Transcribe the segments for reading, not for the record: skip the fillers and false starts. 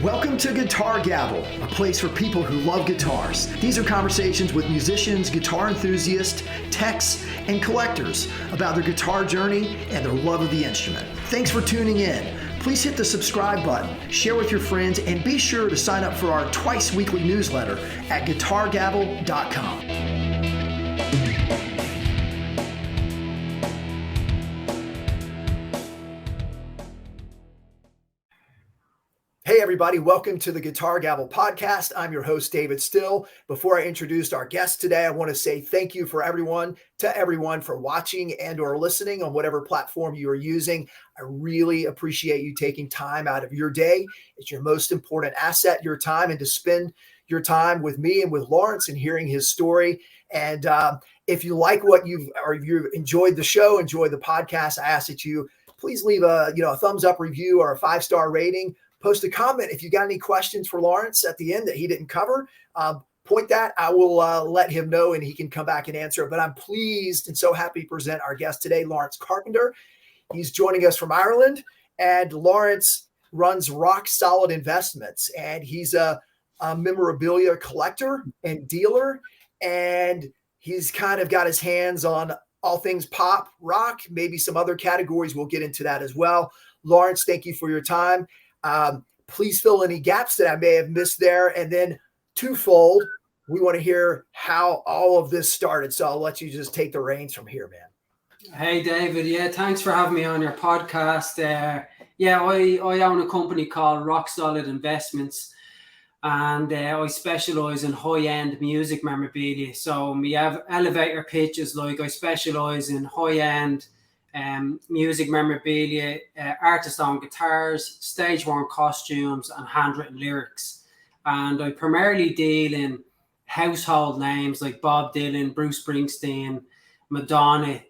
Welcome to Guitar Gavel, a place for people who love guitars. These are conversations with musicians, guitar enthusiasts, techs, and collectors about their guitar journey and their love of the instrument. Thanks for tuning in. Please hit the subscribe button, share with your friends, and be sure to sign up for our twice weekly newsletter at guitargavel.com. Hey everybody, welcome to the Guitar Gavel podcast. I'm your host, David Still. Before I introduce our guest today, I want to say thank you to everyone for watching and or listening on whatever platform you are using. I really appreciate you taking time out of your day. It's your most important asset, your time, and to spend your time with me and with Laurence and hearing his story. And if you like what you've enjoyed the show, enjoyed the podcast, I ask that you please leave a thumbs up review or a 5-star rating. Post a comment if you got any questions for Laurence at the end that he didn't cover. Point that. I will let him know and he can come back and answer it. But I'm pleased and so happy to present our guest today, Laurence Carpenter. He's joining us from Ireland, and Laurence runs Rock Solid Investments, and he's a memorabilia collector and dealer, and he's kind of got his hands on all things pop, rock, maybe some other categories. We'll get into that as well. Laurence, thank you for your time. Please fill any gaps that I may have missed there. And then twofold, we want to hear how all of this started. So I'll let you just take the reins from here, man. Hey, David. Yeah, thanks for having me on your podcast. I own a company called Rock Solid Investments, and I specialize in high-end music memorabilia. So we have elevator pitches, like I specialize in high-end music memorabilia, artist-owned guitars, stage-worn costumes, and handwritten lyrics. And I primarily deal in household names like Bob Dylan, Bruce Springsteen, Madonna.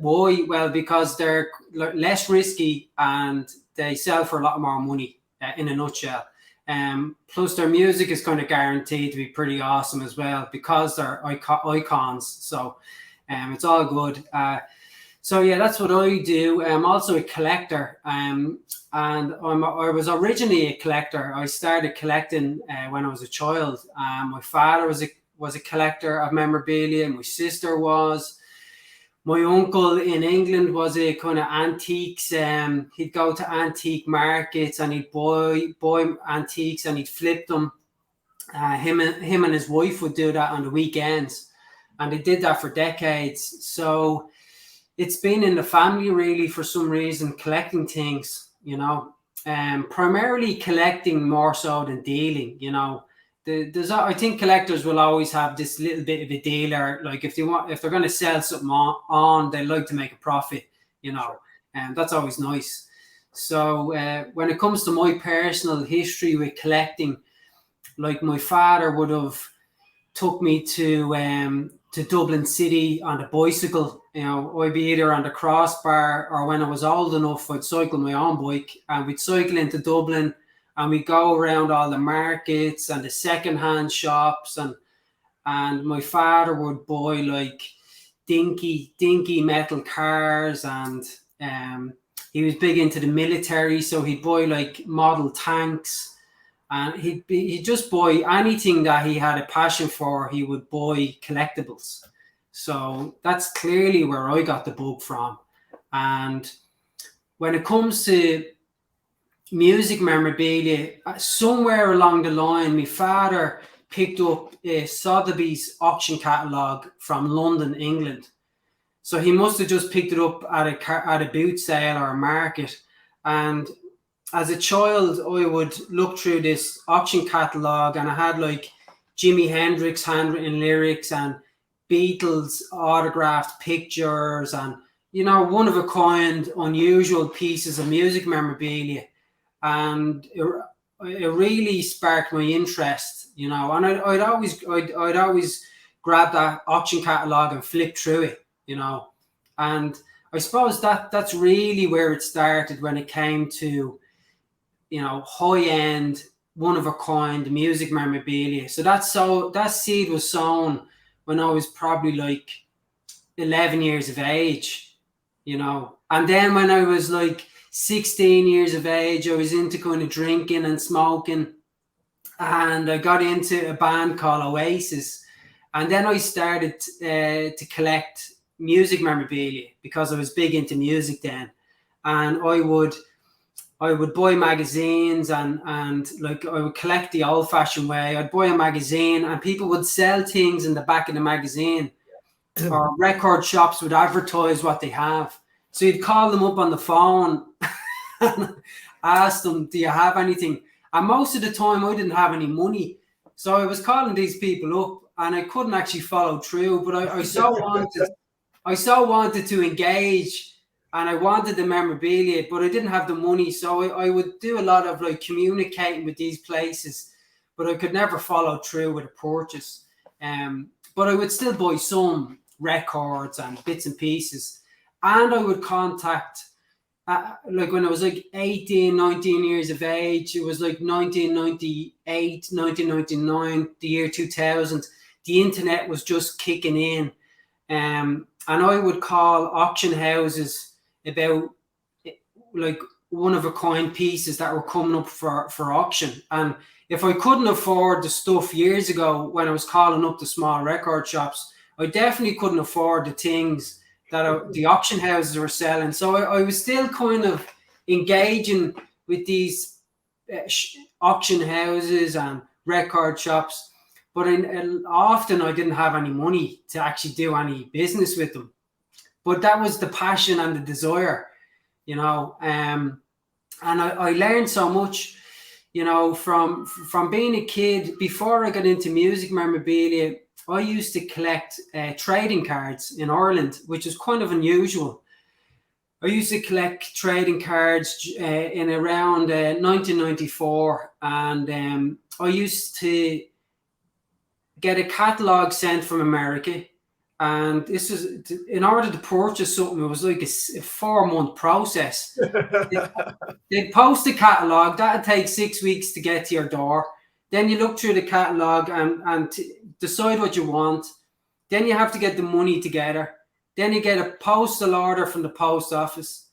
Why? Well, because they're less risky and they sell for a lot more money, in a nutshell. Plus, their music is kind of guaranteed to be pretty awesome as well because they're icons. So it's all good. So yeah, that's what I do. I'm also a collector, and I was originally a collector. I started collecting when I was a child. My father was a collector of memorabilia. My sister was. My uncle in England was a kind of antiques. He'd go to antique markets and he'd buy antiques and he'd flip them. Him and his wife would do that on the weekends, and they did that for decades. So it's been in the family really for some reason, collecting things, primarily collecting more so than dealing, I think collectors will always have this little bit of a dealer. Like if they're going to sell something on, they like to make a profit, and that's always nice. So when it comes to my personal history with collecting, like my father would have took me to Dublin City on a bicycle. I'd be either on the crossbar, or when I was old enough, I'd cycle my own bike, and we'd cycle into Dublin and we'd go around all the markets and the secondhand shops, and my father would buy like dinky metal cars, and he was big into the military, so he'd buy like model tanks. And he'd just buy anything that he had a passion for. He would buy collectibles. So that's clearly where I got the bug from. And when it comes to music memorabilia, somewhere along the line, my father picked up Sotheby's auction catalogue from London, England. So he must have just picked it up at a boot sale or a market. And as a child, I would look through this auction catalogue, and I had like Jimi Hendrix handwritten lyrics and Beatles autographed pictures and, one of a kind, unusual pieces of music memorabilia. And it really sparked my interest, and I'd always grab that auction catalogue and flip through it, and I suppose that's really where it started when it came to high-end, one-of-a-kind music memorabilia. So that seed was sown when I was probably like 11 years of age, and then when I was like 16 years of age, I was into kind of drinking and smoking, and I got into a band called Oasis. And then I started to collect music memorabilia because I was big into music then. And I would buy magazines and like I would collect the old fashioned way. I'd buy a magazine and people would sell things in the back of the magazine, or record shops would advertise what they have. So you'd call them up on the phone and ask them, do you have anything? And most of the time I didn't have any money. So I was calling these people up and I couldn't actually follow through, but I so wanted to engage, and I wanted the memorabilia, but I didn't have the money. So I would do a lot of like communicating with these places, but I could never follow through with a purchase. But I would still buy some records and bits and pieces. And I would contact, like when I was like 18, 19 years of age, it was like 1998, 1999, the year 2000. The internet was just kicking in. And I would call auction houses about like one-of-a-kind pieces that were coming up for auction. And if I couldn't afford the stuff years ago when I was calling up the small record shops, I definitely couldn't afford the things that the auction houses were selling. So I was still kind of engaging with these auction houses and record shops, but often I didn't have any money to actually do any business with them. But that was the passion and the desire, you know. And I learned so much, you know, from being a kid. Before I got into music memorabilia, I used to collect trading cards in Ireland, which is kind of unusual. I used to collect trading cards in around 1994, and I used to get a catalog sent from America. And this was, in order to purchase something, it was like a 4-month process. They'd post a catalog, that'd take 6 weeks to get to your door. Then you look through the catalog and decide what you want. Then you have to get the money together. Then you get a postal order from the post office.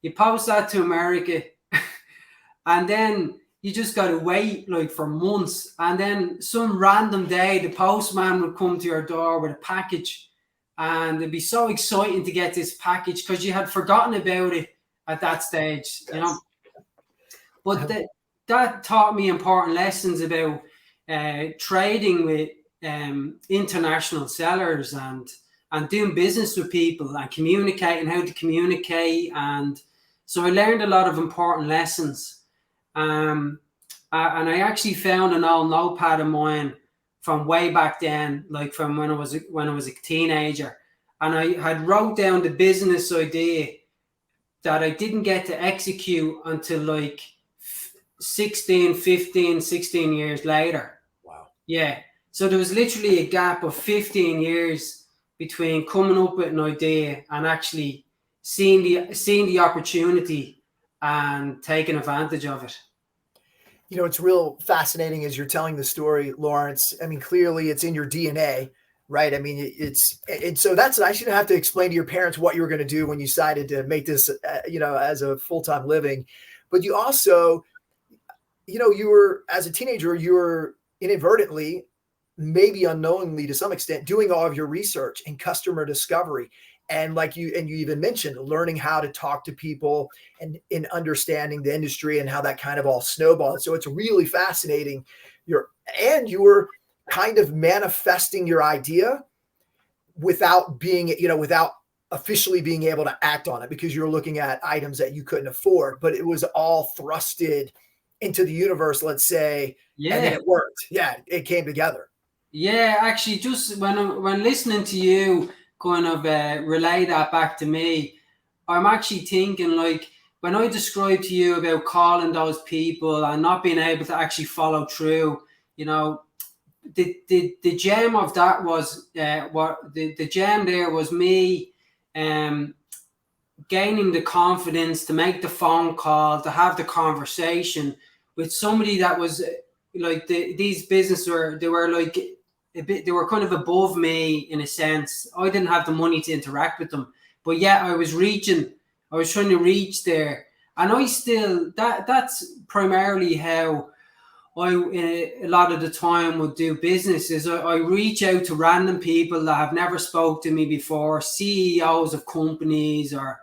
You post that to America. And then you just got to wait like for months. And then some random day, the postman would come to your door with a package. And it'd be so exciting to get this package because you had forgotten about it at that stage, you know. But that taught me important lessons about trading with international sellers and doing business with people and communicating, how to communicate. And so I learned a lot of important lessons. And I actually found an old notepad of mine from way back then, like from when I was a teenager. And I had wrote down the business idea that I didn't get to execute until like 16 years later. Wow. Yeah. So there was literally a gap of 15 years between coming up with an idea and actually seeing the opportunity and taking advantage of it. You know, it's real fascinating as you're telling the story, Laurence. I mean, clearly it's in your DNA, right? I mean, and so that's nice. You don't have to explain to your parents what you were going to do when you decided to make this, you know, as a full-time living. But you also, you know, you were, as a teenager, you were inadvertently, maybe unknowingly to some extent, doing all of your research and customer discovery. And like you even mentioned, learning how to talk to people and in understanding the industry and how that kind of all snowballed. So it's really fascinating. You were kind of manifesting your idea without being, you know, without officially being able to act on it because you were looking at items that you couldn't afford, but it was all thrusted into the universe, let's say, and then it worked. Yeah, it came together. Yeah, actually, just when listening to you kind of relay that back to me, I'm actually thinking like when I described to you about calling those people and not being able to actually follow through, you know, the gem of that was the gem there was me gaining the confidence to make the phone call, to have the conversation with somebody that was like these businesses were like they were kind of above me in a sense. I didn't have the money to interact with them, but yeah, I was trying to reach there. And I still, that's primarily how I, a lot of the time, would do business. Is I reach out to random people that have never spoke to me before, CEOs of companies or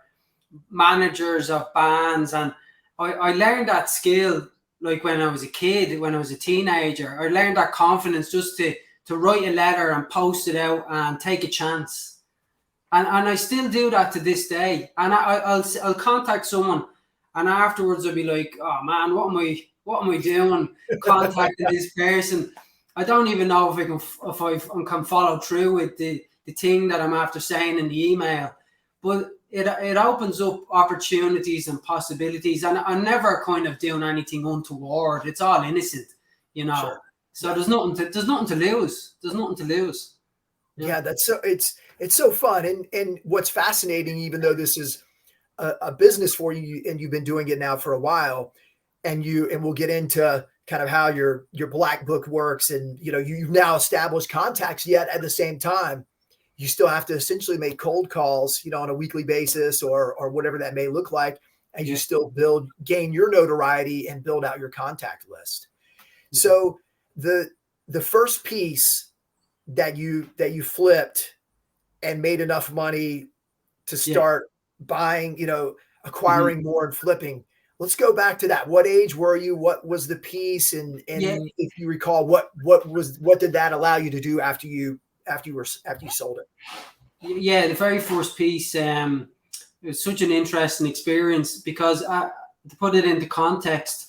managers of bands. And I learned that skill like when I was a kid, when I was a teenager. I learned that confidence just to write a letter and post it out and take a chance. And I still do that to this day. And I'll contact someone, and afterwards I'll be like, oh man, what am I doing contacting this person? I don't even know if I can follow through with the thing that I'm after saying in the email. But it opens up opportunities and possibilities, and I'm never kind of doing anything untoward. It's all innocent, you know. Sure. So there's nothing to lose. There's nothing to lose. Yeah, that's so it's so fun. And what's fascinating, even though this is a business for you and you've been doing it now for a while, and we'll get into kind of how your black book works, and you've now established contacts, yet at the same time you still have to essentially make cold calls, on a weekly basis or whatever that may look like, and you still gain your notoriety and build out your contact list. Mm-hmm. So the first piece that you flipped and made enough money to start buying, acquiring more and flipping. Let's go back to that. What age were you? What was the piece? And if you recall, what did that allow you to do after you sold it? Yeah, the very first piece, it was such an interesting experience because to put it into context,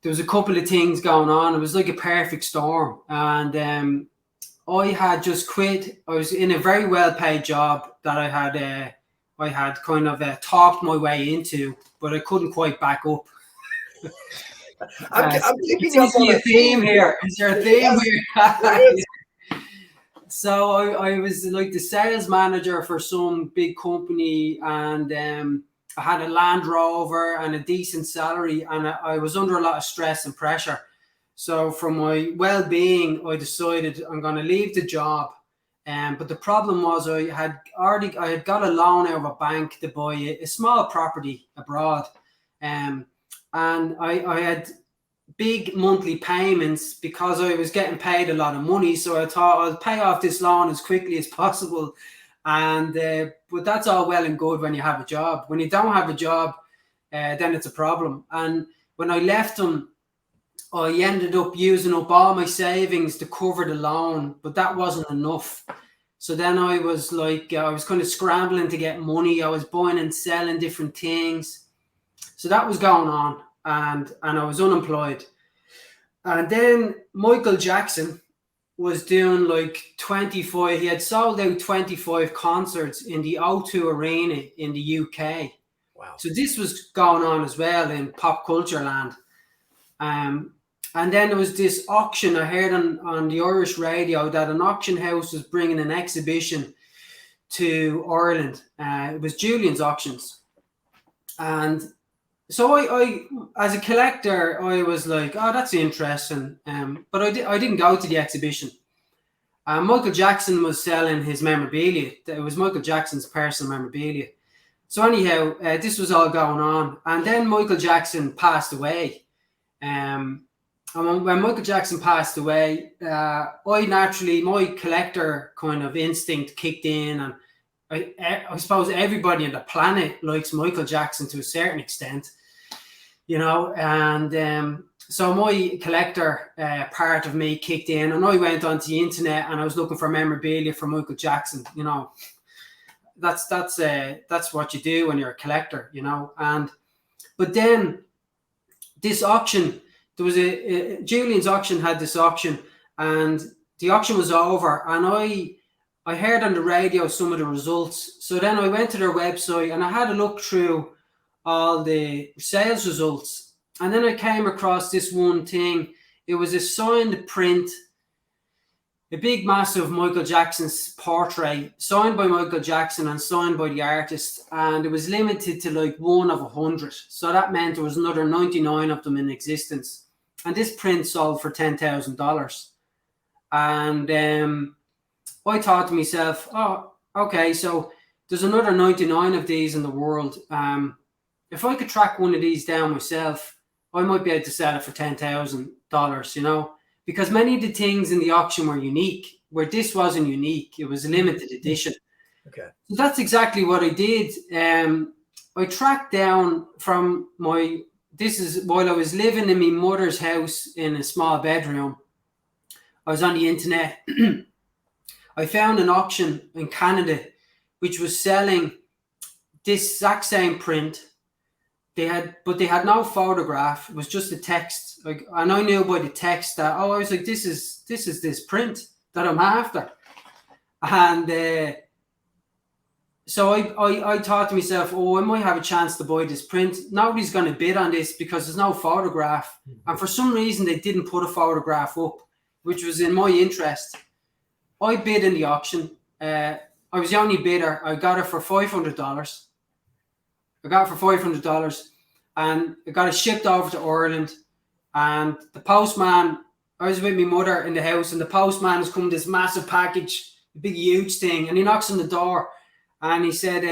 there was a couple of things going on. It was like a perfect storm. And I had just quit. I was in a very well-paid job that I had kind of talked my way into, but I couldn't quite back up. I'm picking up on a theme here. Is there a theme here? So I was like the sales manager for some big company, and I had a Land Rover and a decent salary, and I was under a lot of stress and pressure. So for my well-being, I decided I'm going to leave the job. But the problem was I had got a loan out of a bank to buy a small property abroad. And I had big monthly payments because I was getting paid a lot of money. So I thought I'll pay off this loan as quickly as possible. And but that's all well and good when you have a job. When you don't have a job, then it's a problem. And when I left them, I ended up using up all my savings to cover the loan, but that wasn't enough. So then I was kind of scrambling to get money. I was buying and selling different things. So that was going on, and I was unemployed. And then Michael Jackson was doing like 25. He had sold out 25 concerts in the O2 Arena in the UK. Wow. So this was going on as well in pop culture land. And then there was this auction. I heard on the Irish radio that an auction house was bringing an exhibition to Ireland. It was Julian's Auctions. And so I as a collector, I was like, oh, that's interesting. But I didn't go to the exhibition. Michael Jackson was selling his memorabilia. It was Michael Jackson's personal memorabilia. So anyhow, this was all going on. And then Michael Jackson passed away. And when Michael Jackson passed away, my collector kind of instinct kicked in, and I suppose everybody on the planet likes Michael Jackson to a certain extent, and so my collector part of me kicked in, and I went onto the internet and I was looking for memorabilia for Michael Jackson. That's what you do when you're a collector, but then this auction. There was Julian's auction had this auction, and the auction was over, and I heard on the radio some of the results. So then I went to their website and I had a look through all the sales results, and then I came across this one thing. It was a signed print, a big massive Michael Jackson's portrait, signed by Michael Jackson and signed by the artist, and it was limited to like 1 of 100. So that meant there was another 99 of them in existence. And this print sold for $10,000. And I thought to myself, oh, okay, so there's another 99 of these in the world. if I could track one of these down myself, I might be able to sell it for $10,000, you know, because many of the things in the auction were unique, where this wasn't unique. It was a limited edition. Okay. So that's exactly what I did. I tracked down from this is while I was living in my mother's house in a small bedroom. I was on the internet. I found an auction in Canada which was selling this exact same print. They had no photograph. It was just a text. Like, and I knew by the text that, I was like, this is this print that I'm after. And so I thought to myself, I might have a chance to buy this print. Nobody's going to bid on this because there's no photograph. And for some reason, they didn't put a photograph up, which was in my interest. I bid in the auction. I was the only bidder. I got it for $500. I got it for $500, and I got it shipped over to Ireland. And the postman, I was with my mother in the house, and the postman has come with this massive package, a big, huge thing, and he knocks on the door, and he said,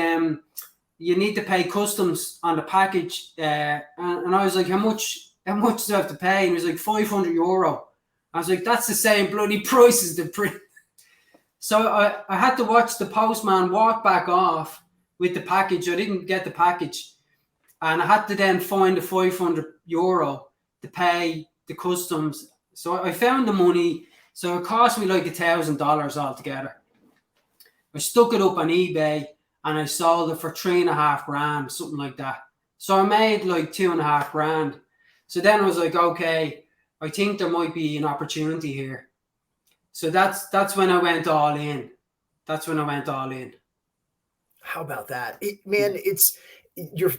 "You need to pay customs on the package." And I was like, "How much do I have to pay?" And he was like, €500. I was like, "That's the same bloody price as the print." So I had to watch the postman walk back off with the package. I didn't get the package, and I had to then find the €500 to pay the customs. So I found the money. So it cost me like $1,000 altogether. I stuck it up on eBay and I sold it for $3,500, something like that. So I made like $2,500. So then I was like, okay, I think there might be an opportunity here. So that's when I went all in. How about that?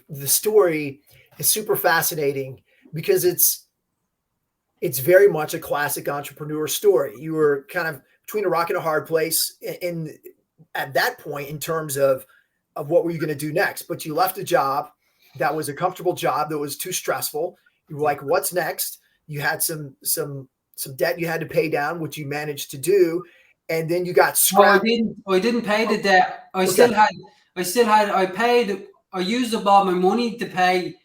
The story is super fascinating because it's very much a classic entrepreneur story. You were kind of between a rock and a hard place at that point in terms of what were you going to do next, but you left a job that was a comfortable job that was too stressful. You were like, what's next? You had some debt you had to pay down, which you managed to do. And then you got scrapped. I didn't pay the debt. I used up all my money to pay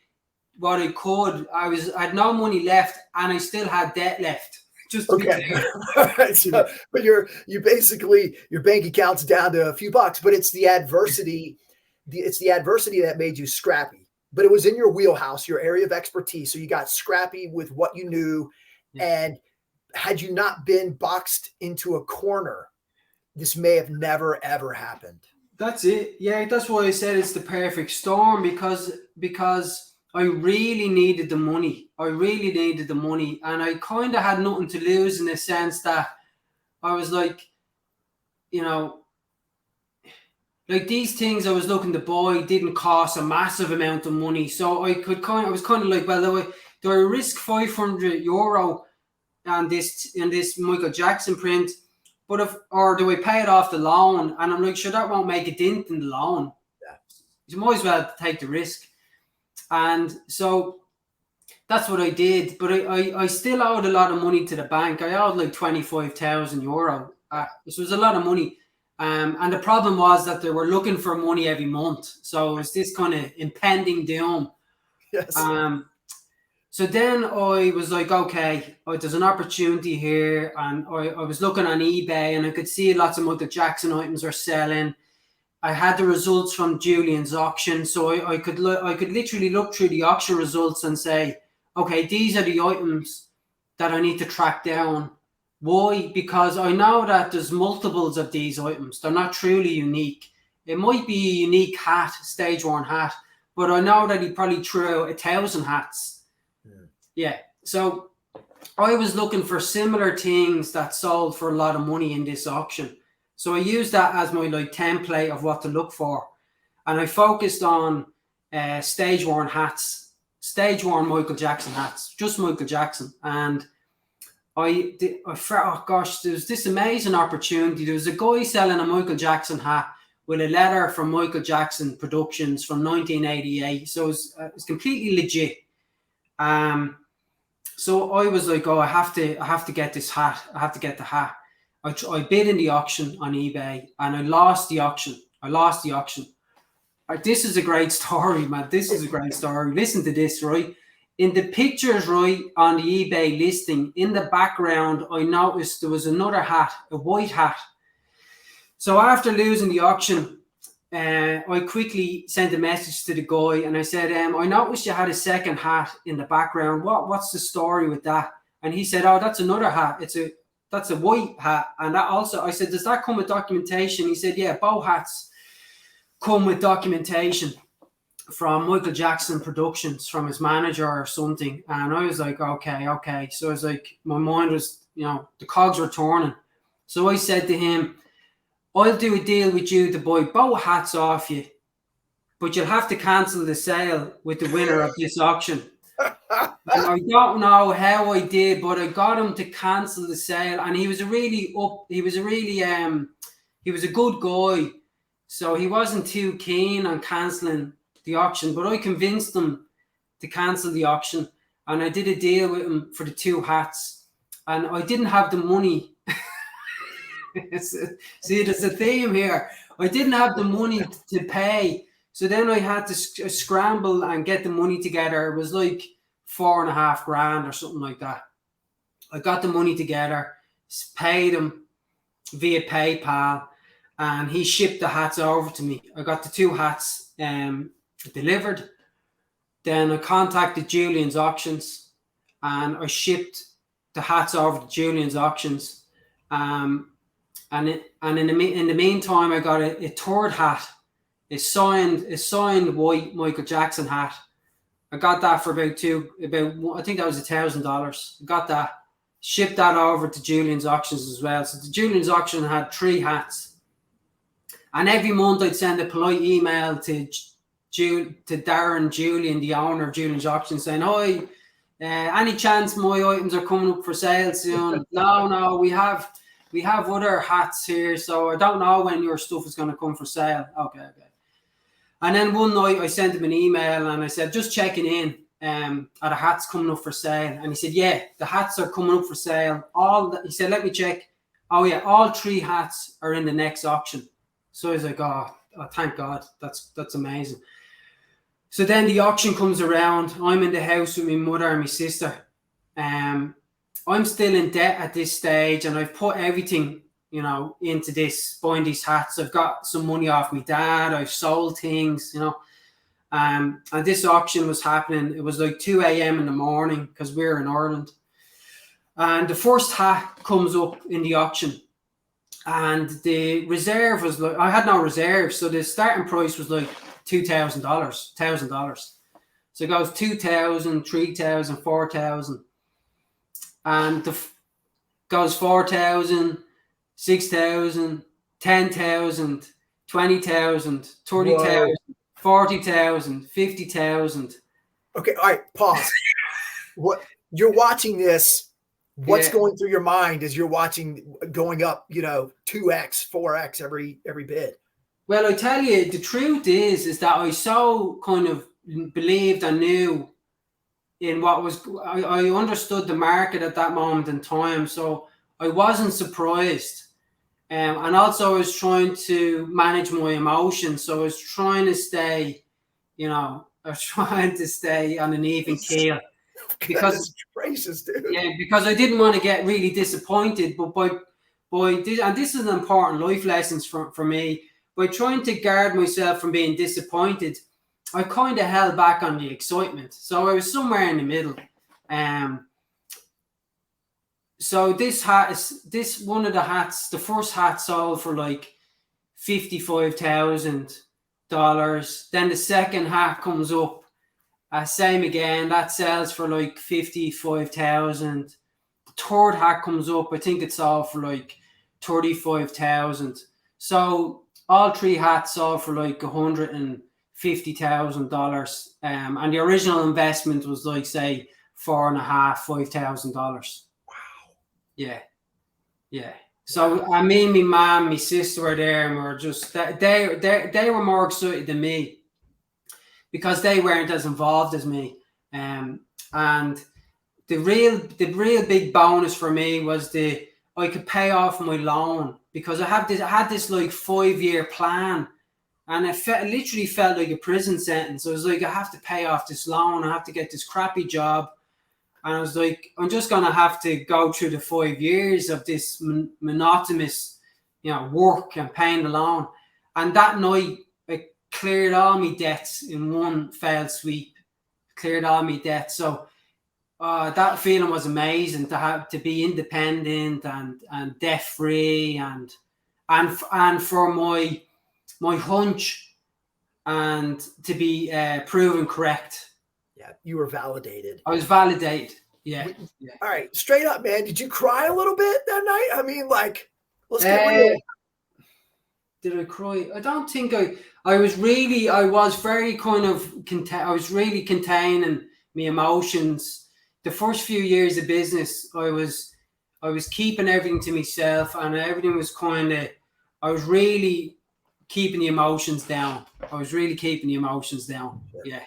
what I could. I had no money left, and I still had debt left. Just to be clear. All right. So, but you basically, your bank account's down to a few bucks, but it's the adversity. It's the adversity that made you scrappy. But it was in your wheelhouse, your area of expertise. So you got scrappy with what you knew. Yeah. And had you not been boxed into a corner, this may have never, ever happened. That's it. Yeah, that's why I said it's the perfect storm, because I really needed the money. And I kind of had nothing to lose, in the sense that I was like, you know, like these things I was looking to buy didn't cost a massive amount of money. So I was kind of like, well, do I risk €500 on this Michael Jackson print? Or do I pay it off the loan? And I'm like, sure, that won't make a dent in the loan. Yeah. You might as well take the risk. And so that's what I did. But I still owed a lot of money to the bank. I owed like €25,000. This was a lot of money. And the problem was that they were looking for money every month. So it was this kind of impending doom. Yes. So then I was like, okay, there's an opportunity here. And I was looking on eBay, and I could see lots of Michael Jackson items are selling. I had the results from Julian's auction. So I could literally look through the auction results and say, okay, these are the items that I need to track down. Why? Because I know that there's multiples of these items. They're not truly unique. It might be a unique hat, stage-worn hat, but I know that he probably threw 1,000 hats. Yeah. So I was looking for similar things that sold for a lot of money in this auction. So I used that as my template of what to look for. And I focused on stage-worn hats, stage-worn Michael Jackson hats, just Michael Jackson. And there was this amazing opportunity. There was a guy selling a Michael Jackson hat with a letter from Michael Jackson Productions from 1988. So it was completely legit. So I was like, I have to get this hat. I have to get the hat. I bid in the auction on eBay, and I lost the auction. This is a great story, man. This is a great story. Listen to this, right? In the pictures, right, on the eBay listing, in the background, I noticed there was another hat, a white hat. So after losing the auction, I quickly sent a message to the guy and I said, I noticed you had a second hat in the background. What's the story with that? And he said, oh, that's another hat. That's a white hat. And that also, I said, does that come with documentation? He said, yeah, both hats come with documentation from Michael Jackson Productions, from his manager or something. And I was like, okay. So I was like, my mind was, the cogs were turning. So I said to him, I'll do a deal with you to buy both hats off you, but you'll have to cancel the sale with the winner of this auction. And I don't know how I did, but I got him to cancel the sale. And he was a good guy. So he wasn't too keen on cancelling the auction, but I convinced him to cancel the auction. And I did a deal with him for the two hats. And I didn't have the money. See, there's a theme here. I didn't have the money to pay. So then I had to scramble and get the money together. It was like $4,500 or something like that. I got the money together, paid him via PayPal, and he shipped the hats over to me. I got the two hats delivered. Then I contacted Julian's Auctions and I shipped the hats over to Julian's Auctions. And in the meantime, I got a third hat, a signed white Michael Jackson hat. I got that for I think that was $1,000. Got that, shipped that over to Julian's Auctions as well. So the Julian's Auction had 3 hats, and every month I'd send a polite email to Darren Julian, the owner of Julian's Auction, saying, "Hi, any chance my items are coming up for sale soon?" No, we have other hats here, so I don't know when your stuff is going to come for sale. Okay. And then one night I sent him an email and I said, just checking in, are the hats coming up for sale? And he said, yeah, the hats are coming up for sale. He said, let me check. Oh yeah, all 3 hats are in the next auction. So I was like, oh thank God, that's amazing. So then the auction comes around. I'm in the house with my mother and my sister. I'm still in debt at this stage, and I've put everything, into this, buying these hats. I've got some money off my dad. I've sold things, and this auction was happening. It was like 2 a.m. in the morning because we're in Ireland. And the first hat comes up in the auction, and the reserve was like, I had no reserve. So the starting price was like $1,000. So it goes 2,000, 3,000, 4,000. And goes 4,000, 6,000, 10,000, 20,000, 30,000, 40,000, 50,000. Okay, all right, pause. What you're watching this? What's going through your mind as you're watching going up? 2x, 4x every bid. Well, I tell you, the truth is that I so kind of believed and knew in what was, I understood the market at that moment in time, so I wasn't surprised. And also I was trying to manage my emotions, so I was trying to stay, on an even keel. Because gracious, dude. Yeah, because I didn't want to get really disappointed, but and this is an important life lessons for me, by trying to guard myself from being disappointed, I kind of held back on the excitement. So I was somewhere in the middle. So this hat is one of the hats. The first hat sold for like $55,000. Then the second hat comes up, same again. That sells for like 55,000. The third hat comes up. I think it sold for like 35,000. So all 3 hats sold for like $150,000, and the original investment was like, say, $4,500-5,000. Wow. Yeah. So me and my mom, my sister were there, and we were just they were more excited than me because they weren't as involved as me. And the real big bonus for me was I could pay off my loan, because I had this like 5-year plan. And it literally felt like a prison sentence. I was like, I have to pay off this loan. I have to get this crappy job. And I was like, I'm just going to have to go through the 5 years of this monotonous, work and paying the loan. And that night, it cleared all my debts in one fell sweep. Cleared all my debts. So that feeling was amazing, to be independent and debt free and for my hunch and to be proven correct. Yeah, you were validated. I was validated. Yeah. All right, straight up, man. Did you cry a little bit that night? I mean, like, let's get real. Did I cry? I don't think I was very kind of I was really containing my emotions. The first few years of business, I was keeping everything to myself, and everything was I was really keeping the emotions down. Yeah.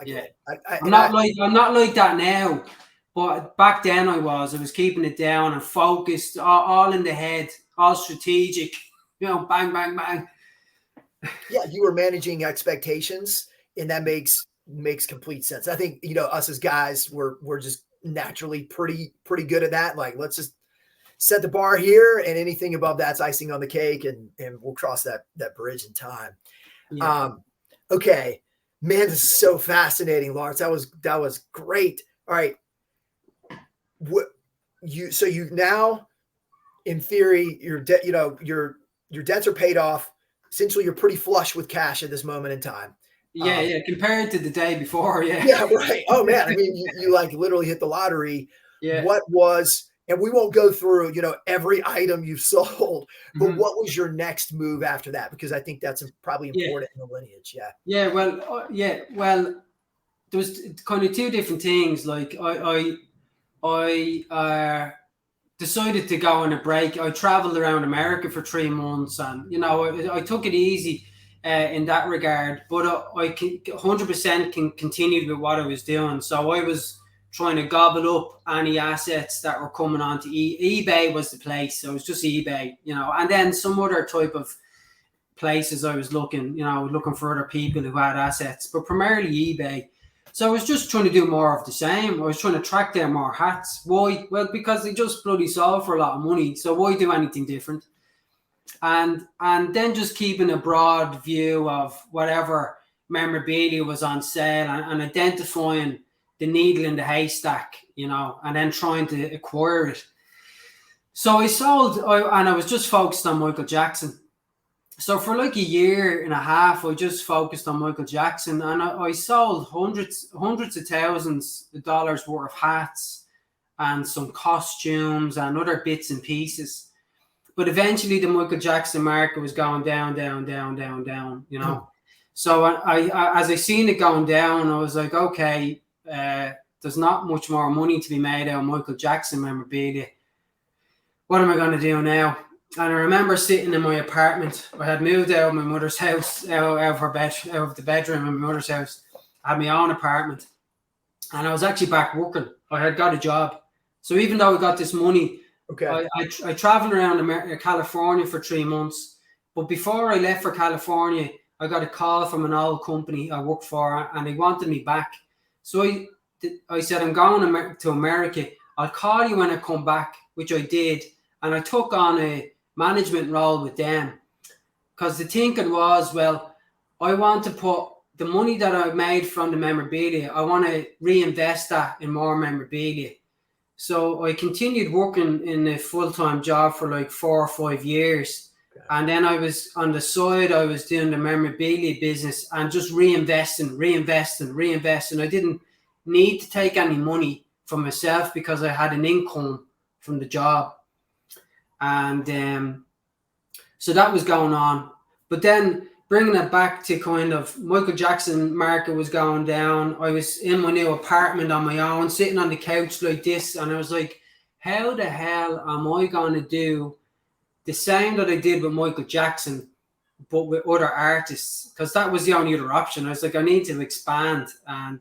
Yeah. I'm not like that now, but back then I was keeping it down and focused, all in the head, all strategic, bang, bang, bang. Yeah, you were managing expectations, and that makes complete sense. I think, us as guys, we're just naturally pretty good at that. Like, let's just set the bar here, and anything above that's icing on the cake, and we'll cross that bridge in time. Yeah. Okay. Man, this is so fascinating, Laurence. That was great. All right. So you now, in theory, your debts are paid off. Essentially, you're pretty flush with cash at this moment in time. Yeah. Compared to the day before. Yeah. Yeah. Right. Oh man. I mean, you like literally hit the lottery. Yeah. And we won't go through, every item you've sold, but what was your next move after that? Because I think that's probably important in the lineage. Yeah. Yeah. Well, there was kind of two different things. Like I decided to go on a break. I traveled around America for 3 months, and, I took it easy in that regard, but I 100% can continue with what I was doing. So I was trying to gobble up any assets that were coming onto eBay was the place. So it was just eBay, and then some other type of places I was looking for other people who had assets, but primarily eBay. So I was just trying to do more of the same. I was trying to track down more hats. Why? Well, because they just bloody sold for a lot of money. So why do anything different? And then just keeping a broad view of whatever memorabilia was on sale and identifying the needle in the haystack, and then trying to acquire it. So I sold, and I was just focused on Michael Jackson. So for like a year and a half, I just focused on Michael Jackson, and I sold hundreds of thousands of dollars worth of hats and some costumes and other bits and pieces. But eventually the Michael Jackson market was going down, So I as I seen it going down, I was like, okay, there's not much more money to be made out of Michael Jackson memorabilia. What am I going to do now? And I remember sitting in my apartment. I had moved out of my mother's house, out of the bedroom in my mother's house. I had my own apartment, and I was actually back working. I had got a job. So even though I got this money, okay, I traveled around California for 3 months. But before I left for California, I got a call from an old company I worked for, and they wanted me back. So I said, I'm going to America. I'll call you when I come back, which I did. And I took on a management role with them, because the thinking was, well, I want to put the money that I made from the memorabilia, I want to reinvest that in more memorabilia. So I continued working in a full-time job for like 4 or 5 years. Okay. And then I was on the side, I was doing the memorabilia business and just reinvesting. I didn't need to take any money for myself because I had an income from the job. And so that was going on. But then bringing it back to kind of Michael Jackson market was going down. I was in my new apartment on my own, sitting on the couch like this. And I was like, how the hell am I going to do the same that I did with Michael Jackson, but with other artists? Because that was the only other option. I was like, I need to expand, and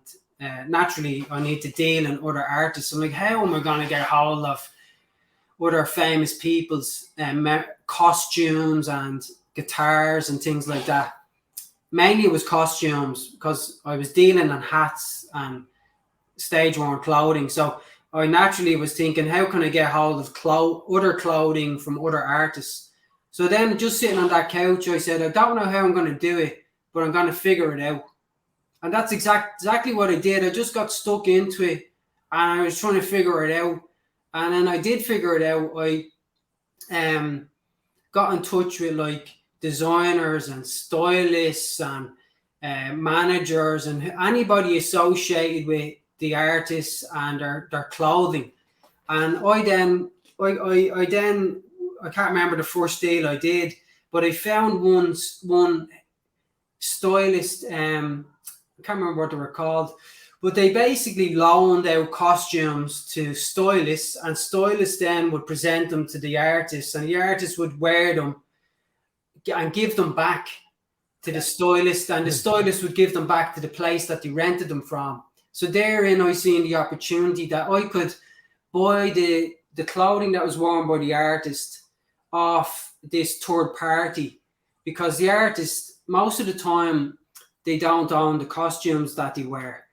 naturally I need to deal in other artists. I'm like, how am I going to get a hold of other famous people's costumes and guitars and things like that? mainly it was costumes because I was dealing in hats and stage worn clothing. So I naturally was thinking, how can I get hold of other clothing from other artists? So then just sitting on that couch, I said, I don't know how I'm going to do it, but I'm going to figure it out. And that's exactly what I did. I just got stuck into it and I was trying to figure it out. And then I did figure it out. I got in touch with like designers and stylists and managers and anybody associated with the artists and their clothing. And I can't remember the first deal I did, but I found one stylist, I can't remember what they were called, but they basically loaned out costumes to stylists, and stylists then would present them to the artists, and the artists would wear them and give them back to the stylist, and the stylist would give them back to the place that they rented them from. So therein I seen the opportunity that I could buy the clothing that was worn by the artist off this third party, because the artist, most of the time, they don't own the costumes that they wear.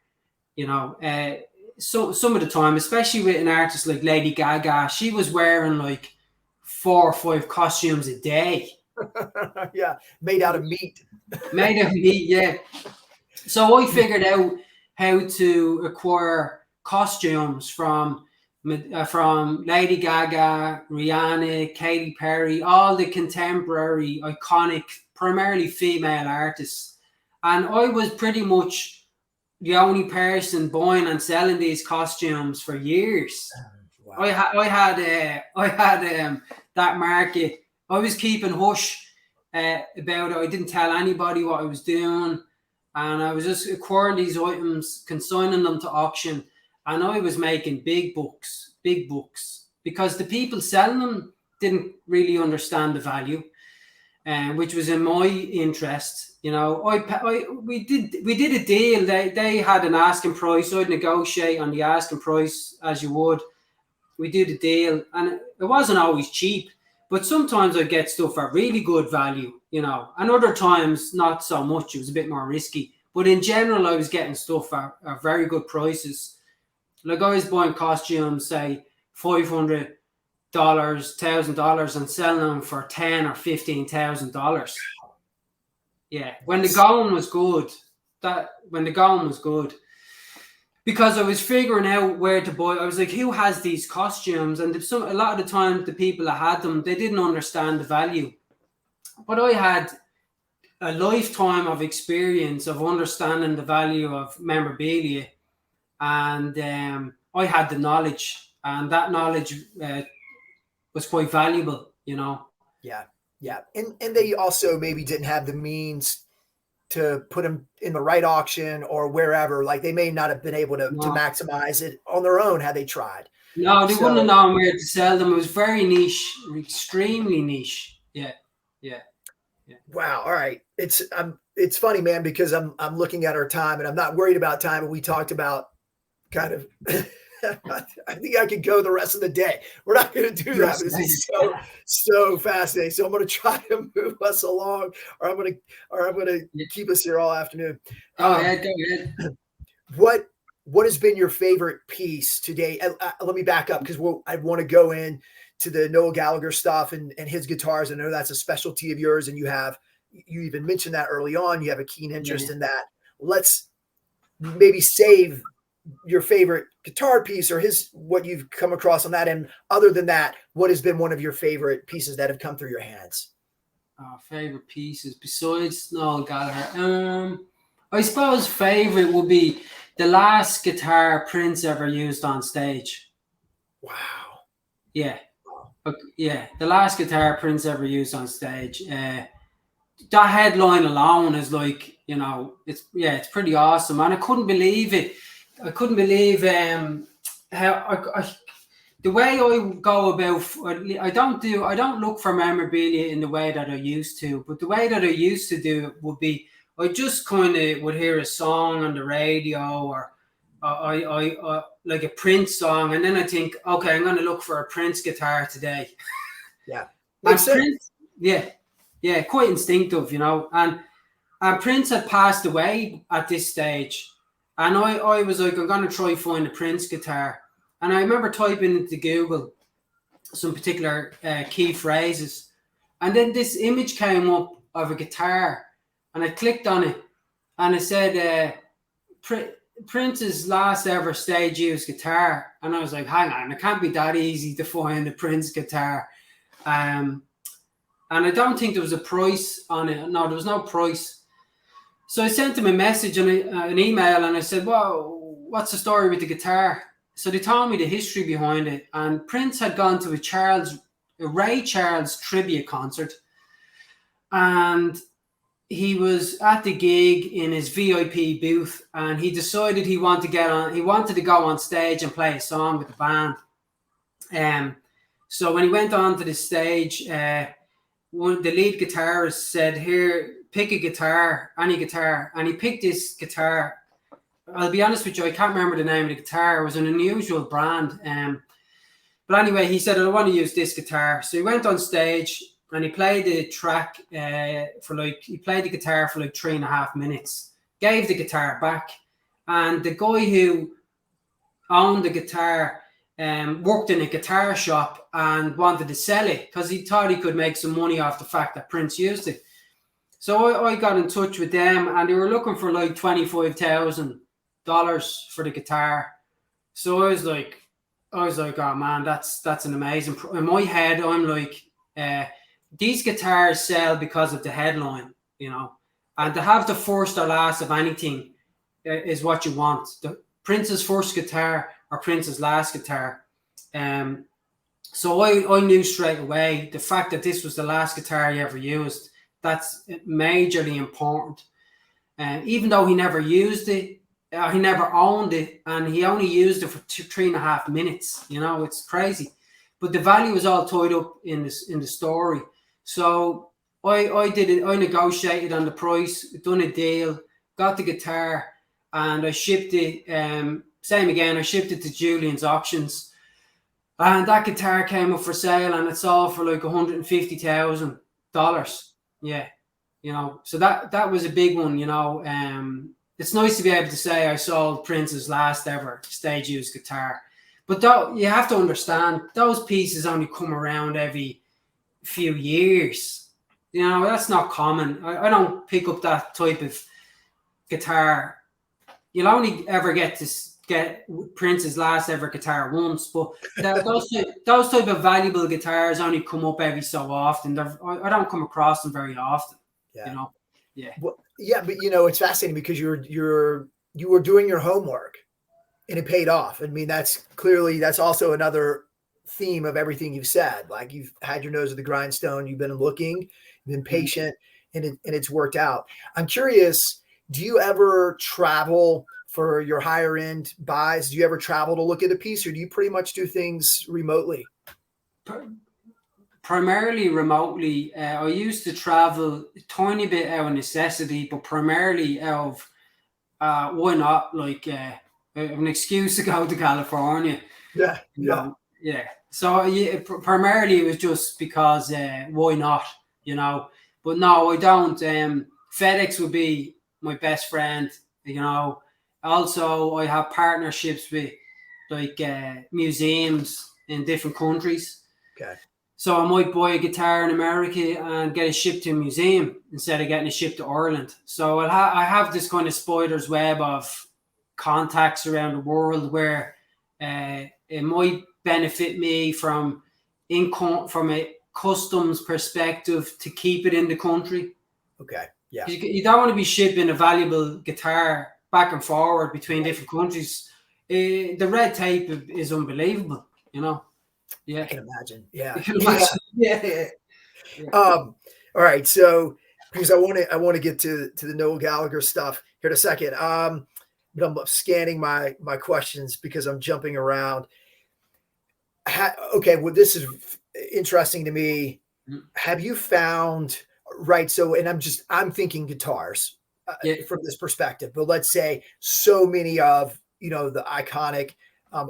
So some of the time, especially with an artist like Lady Gaga, she was wearing like 4 or 5 costumes a day. Yeah, made out of meat. Made out of meat, yeah. So I figured out how to acquire costumes from Lady Gaga, Rihanna, Katy Perry, all the contemporary, iconic, primarily female artists. And I was pretty much the only person buying and selling these costumes for years. Wow. I had that market. I was keeping hush about it. I didn't tell anybody what I was doing, and I was just acquiring these items, consigning them to auction, and I was making big bucks, because the people selling them didn't really understand the value, which was in my interest. We did a deal. They had an asking price. I'd negotiate on the asking price as you would. We did a deal, and it wasn't always cheap, but sometimes I'd get stuff at really good value, and other times not so much. It was a bit more risky, but in general, I was getting stuff at very good prices. Like I was buying costumes, say $500, $1,000, and selling them for $10,000 or $15,000. Yeah, when the going was good, because I was figuring out where to buy. I was like, who has these costumes? And a lot of the time, the people that had them, they didn't understand the value. But I had a lifetime of experience of understanding the value of memorabilia, and I had the knowledge, and that knowledge was quite valuable, Yeah. And they also maybe didn't have the means to put them in the right auction or wherever. Like they may not have been able to maximize it on their own had they tried. No, they wouldn't have known where to sell them. It was very niche, extremely niche. Yeah. Wow. All right. It's funny, man, because I'm looking at our time and I'm not worried about time. And we talked about kind of I think I could go the rest of the day. We're not going to do that. This is so fascinating. So I'm going to try to move us along, or I'm going to keep us here all afternoon. Go ahead. What has been your favorite piece today? Let me back up, because I want to go in to the Noel Gallagher stuff and his guitars. I know that's a specialty of yours, and you even mentioned that early on. You have a keen interest in that. Let's maybe save your favorite guitar piece or what you've come across on that. And other than that, what has been one of your favorite pieces that have come through your hands? Favorite pieces besides Noel Gallagher. I suppose favorite would be the last guitar Prince ever used on stage. Wow. Yeah. The last guitar Prince ever used on stage. That headline alone is like, it's pretty awesome. And I couldn't believe it. I couldn't believe how the way I go about. I don't look for memorabilia in the way that I used to, but the way that I used to do it would be, I just kind of would hear a song on the radio, or I like a Prince song, and then I think, okay, I'm going to look for a Prince guitar today. Yeah, and Prince, quite instinctive, and And Prince had passed away at this stage. And I was like, I'm going to try find a Prince guitar. And I remember typing into Google some particular key phrases. And then this image came up of a guitar. And I clicked on it. And it said, Prince's last ever stage used guitar. And I was like, hang on, it can't be that easy to find a Prince guitar. And I don't think there was a price on it. No, there was no price. So I sent him a message and an email, and I said, well, what's the story with the guitar? So they told me the history behind it. And Prince had gone to a Ray Charles tribute concert. And he was at the gig in his VIP booth, and he decided he wanted to go on stage and play a song with the band. So when he went on to the stage, the lead guitarist said, here, pick a guitar, any guitar. And he picked this guitar. I'll be honest with you, I can't remember the name of the guitar. It was an unusual brand. But anyway, he said, I want to use this guitar. So he went on stage and he played the track he played the guitar for like 3.5 minutes, gave the guitar back. And the guy who owned the guitar worked in a guitar shop and wanted to sell it because he thought he could make some money off the fact that Prince used it. So I got in touch with them, and they were looking for like $25,000 for the guitar. So I was like, oh man, that's an amazing. In my head, I'm like, these guitars sell because of the headline, and to have the first or last of anything is what you want. The Prince's first guitar or Prince's last guitar. So I knew straight away the fact that this was the last guitar he ever used. That's majorly important. Even though he never used it, he never owned it, and he only used it for 3.5 minutes. It's crazy. But the value was all tied up in the story. So I did it. I negotiated on the price, done a deal, got the guitar, and I shipped it. Same again. I shipped it to Julian's Auctions, and that guitar came up for sale, and it sold for like $150,000. Yeah, so that was a big one. It's nice to be able to say I sold Prince's last ever stage used guitar, but you have to understand those pieces only come around every few years. That's not common. I don't pick up that type of guitar. You'll only ever get Prince's last ever guitar once, but those type of valuable guitars only come up every so often. I don't come across them very often. Yeah. Yeah. Well, yeah, but it's fascinating because you were doing your homework and it paid off. I mean, that's also another theme of everything you've said. Like, you've had your nose at the grindstone, you've been looking, you've been patient, and it's worked out. I'm curious, do you ever travel for your higher end buys? Do you ever travel to look at a piece, or do you pretty much do things remotely? Primarily remotely. I used to travel a tiny bit out of necessity, but primarily out of why not? Like an excuse to go to California. Yeah. So primarily it was just because why not? But no, I don't. FedEx would be my best friend. Also, I have partnerships with like museums in different countries. Okay. So I might buy a guitar in America and get it shipped to a museum instead of getting it shipped to Ireland. So I have this kind of spider's web of contacts around the world where it might benefit me from a customs perspective to keep it in the country. Okay. Yeah. You don't want to be shipping a valuable guitar back and forward between different countries. The red tape is unbelievable, Yeah, I can imagine. Yeah. Yeah. All right. So, because I want to get to the Noel Gallagher stuff here in a second. But I'm scanning my questions because I'm jumping around. Okay. Well, this is interesting to me. Mm-hmm. Have you found, right? So, and I'm thinking guitars from this perspective, but let's say so many of, the iconic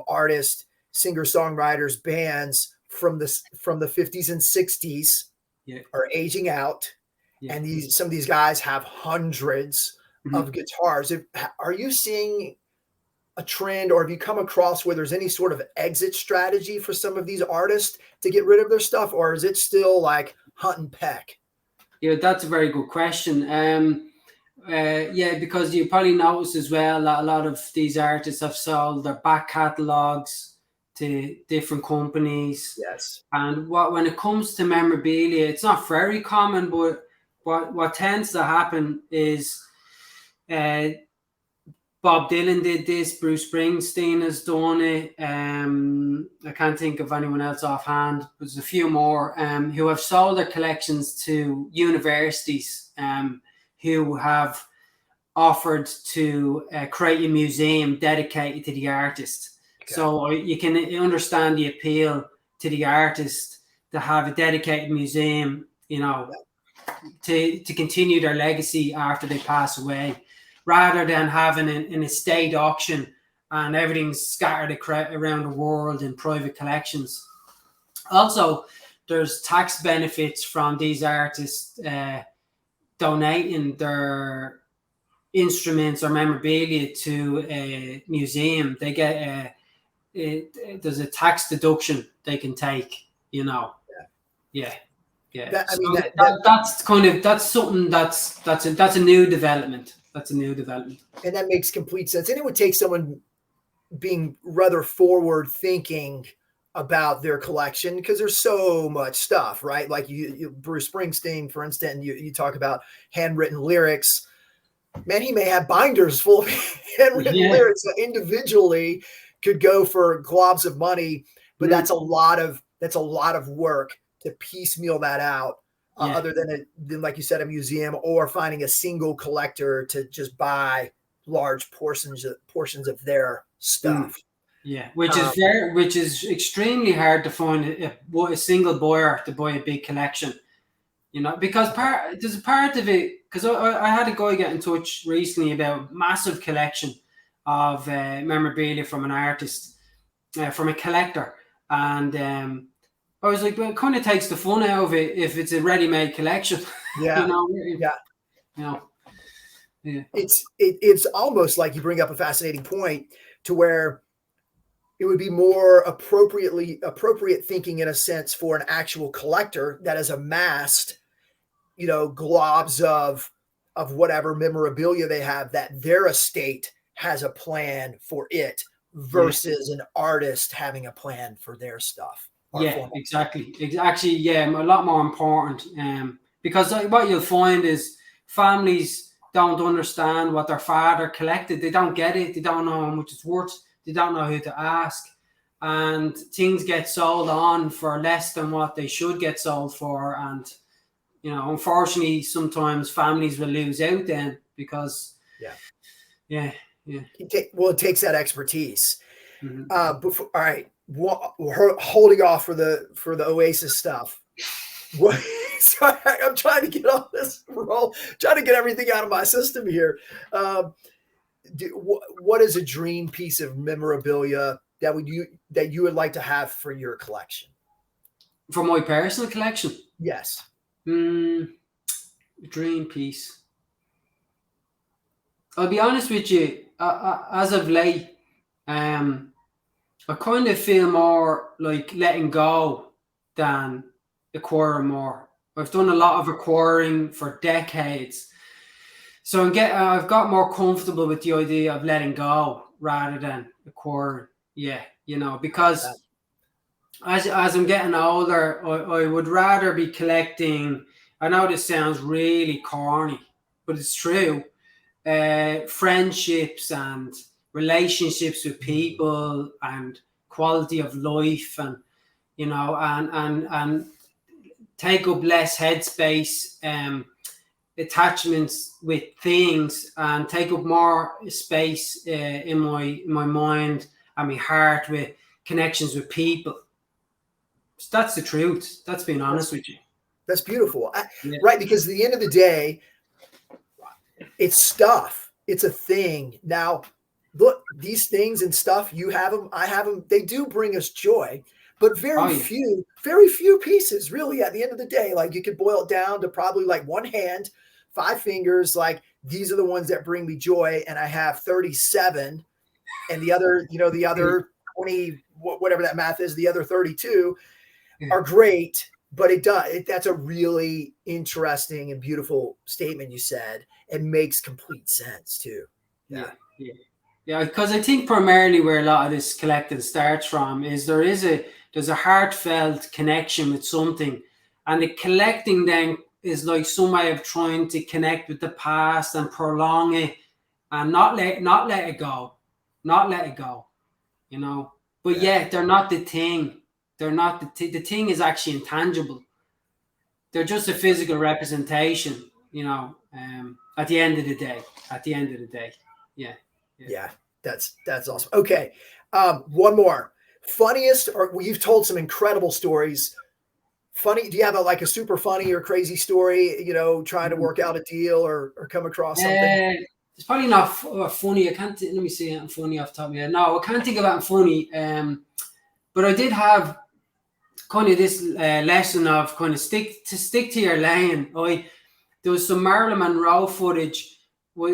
artists, singer-songwriters, bands from the 50s and 60s are aging out, Yeah. and some of these guys have hundreds of guitars. Are you seeing a trend, or have you come across where there's any sort of exit strategy for some of these artists to get rid of their stuff, or is it still like hunt and peck? Yeah, that's a very good question. Yeah, because you probably noticed as well that a lot of these artists have sold their back catalogs to different companies. Yes. And when it comes to memorabilia, it's not very common, but what tends to happen is uh, Bob Dylan did this, Bruce Springsteen has done it. I can't think of anyone else offhand. There's a few more who have sold their collections to universities who have offered to create a museum dedicated to the artist. Okay. So you can understand the appeal to the artist to have a dedicated museum, you know, to continue their legacy after they pass away, rather than having an estate auction and everything's scattered around the world in private collections. Also, there's tax benefits from these artists donating their instruments or memorabilia to a museum. They get there's a tax deduction they can take, you know. Yeah. That's something that's a new development. That's a new development. And that makes complete sense. And it would take someone being rather forward thinking about their collection, because there's so much stuff, right? Like you Bruce Springsteen, for instance, you talk about handwritten lyrics. Man, he may have binders full of handwritten lyrics that individually could go for globs of money, but that's a lot of work to piecemeal that out. Other than like you said, a museum, or finding a single collector to just buy large portions of their stuff. Yeah, which is extremely hard to find a single buyer to buy a big collection. You know, because there's a part of it, because I had a guy get in touch recently about massive collection of memorabilia from an artist, from a collector, and I was like, well, it kind of takes the fun out of it if it's a ready-made collection. Yeah. It's almost like you bring up a fascinating point to where it would be more appropriate thinking, in a sense, for an actual collector that has amassed, globs of whatever memorabilia they have, that their estate has a plan for it, versus an artist having a plan for their stuff. Yeah, exactly. Actually, a lot more important. Because what you'll find is families don't understand what their father collected. They don't get it. They don't know how much it's worth. They don't know who to ask. And things get sold on for less than what they should get sold for. And, unfortunately, sometimes families will lose out then because... Yeah. It takes that expertise. All right. We're holding off for the Oasis stuff. Sorry, I'm trying to get on this roll, trying to get everything out of my system here. What is a dream piece of memorabilia that you would like to have for your collection? For my personal collection? Yes. Dream piece. I'll be honest with you. As of late, I kind of feel more like letting go than acquiring more. I've done a lot of acquiring for decades. So I've got more comfortable with the idea of letting go rather than acquiring. Yeah, because as I'm getting older, I would rather be collecting. I know this sounds really corny, but it's true. Friendships and relationships with people and quality of life, and and take up less headspace, attachments with things, and take up more space in my mind and my heart with connections with people. So that's the truth. That's being honest with you. That's beautiful. Right, because at the end of the day, it's stuff. It's a thing. Now, look, these things and stuff, you have them, I have them, they do bring us joy. but very few pieces really at the end of the day. Like you could boil it down to probably like one hand, 5 fingers. Like these are the ones that bring me joy. And I have 37 and the other, the other 20, whatever that math is, the other 32 are great. But that's a really interesting and beautiful statement you said. It makes complete sense too. Yeah, because I think primarily where a lot of this collecting starts from is there's a heartfelt connection with something, and the collecting then is like some way of trying to connect with the past and prolong it and not let it go, But they're not the thing. They're not the thing is actually intangible. They're just a physical representation, at the end of the day. Yeah, that's awesome. Okay. One more. Funniest, or you've told some incredible stories. Funny, do you have a super funny or crazy story, trying to work out a deal or come across something? It's probably not funny. I can't, let me see anything funny off the top of my head. No, I can't think of anything funny. But I did have kind of this lesson of kind of stick to your lane. There was some Marilyn Monroe footage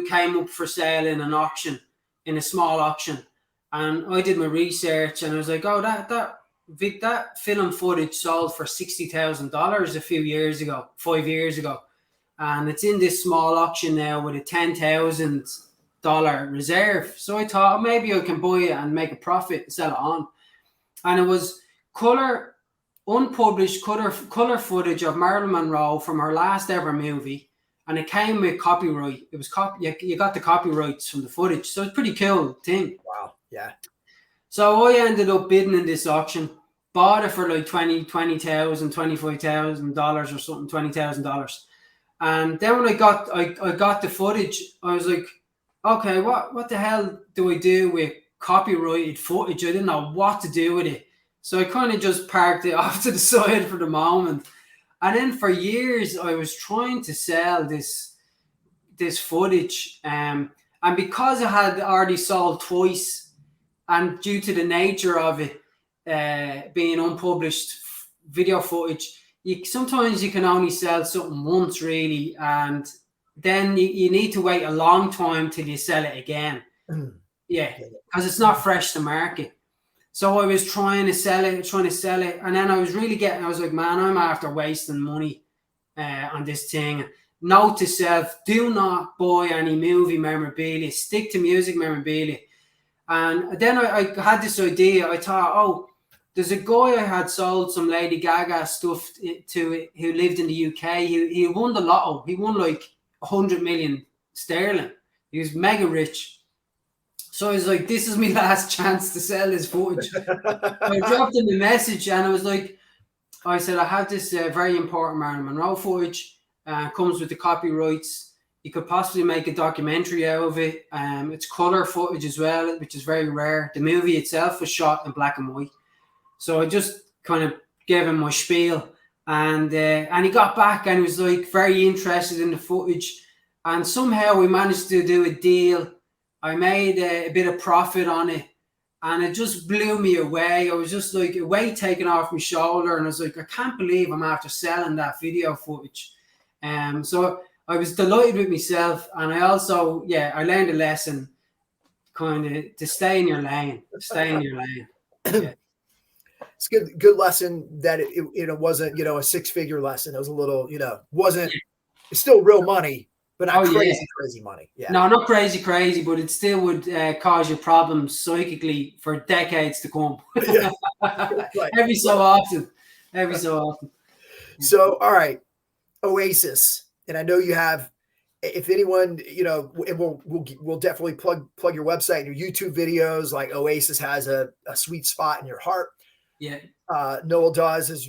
came up for sale in an auction, in a small auction, and I did my research and I was like, oh, that film footage sold for $60,000 a 5 years ago, and it's in this small auction now with a $10,000 reserve. So I thought maybe I can buy it and make a profit and sell it on. And it was unpublished color footage of Marilyn Monroe from her last ever movie, and it came with copyright. It was you got the copyrights from the footage, so it's a pretty cool thing. Wow, yeah. So I ended up bidding in this auction, bought it for like $20,000, $25,000 or something, $20,000. And then when I got the footage, I was like, okay, what the hell do I do with copyrighted footage? I didn't know what to do with it. So I kind of just parked it off to the side for the moment. And then for years, I was trying to sell this footage. And because I had already sold twice, and due to the nature of it being unpublished video footage, sometimes you can only sell something once, really. And then you need to wait a long time till you sell it again. Yeah, because it's not fresh to market. So I was trying to sell it. And then I was like, man, I'm after wasting money on this thing. Note to self, do not buy any movie memorabilia. Stick to music memorabilia. And then I had this idea. I thought, there's a guy I had sold some Lady Gaga stuff to who lived in the UK. He won the lotto. He won like 100 million sterling. He was mega rich. So I was like, this is my last chance to sell this footage. I dropped him a message and I said, I have this very important Marilyn Monroe footage. Comes with the copyrights. You could possibly make a documentary out of it. It's color footage as well, which is very rare. The movie itself was shot in black and white. So I just kind of gave him my spiel. And he got back and he was like very interested in the footage. And somehow we managed to do a deal. I made a bit of profit on it, and it just blew me away. I was just like, a weight taken off my shoulder, and I was like, I can't believe I'm after selling that video footage. So I was delighted with myself, and I also, I learned a lesson, kind of, to stay in your lane. Yeah. It's good lesson that it wasn't, a 6-figure lesson. It was a little, it's still real money. But not crazy money. Yeah. No, not crazy, but it still would cause you problems psychically for decades to come. Right. Every so often. So, all right, Oasis, and I know you have. If anyone, we'll definitely plug your website and your YouTube videos. Like Oasis has a sweet spot in your heart. Yeah. Noel does is